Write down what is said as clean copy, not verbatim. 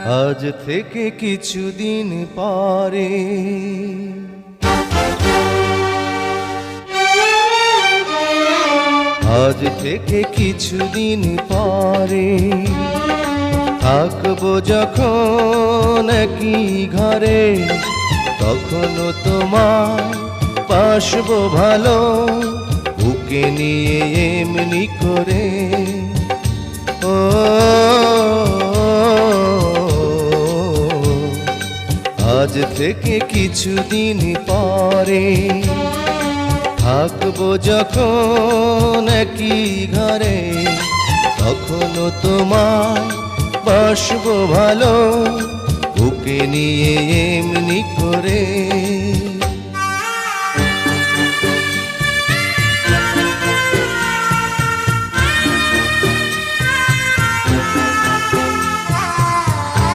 আজ থেকে কিছুদিন পরে আজ থেকে কিছুদিন পরে থাকবো যখন একই ঘরে, তখনও তোমায় বাসবো ভালো, বুকে নিয়ে এমনি করে। ও আজ থেকে কিছুদিন পরে থাকবো যখন একই ঘরে, তখনও তোমায় বাসবো ভালো, বুকে নিয়ে এমনি করে।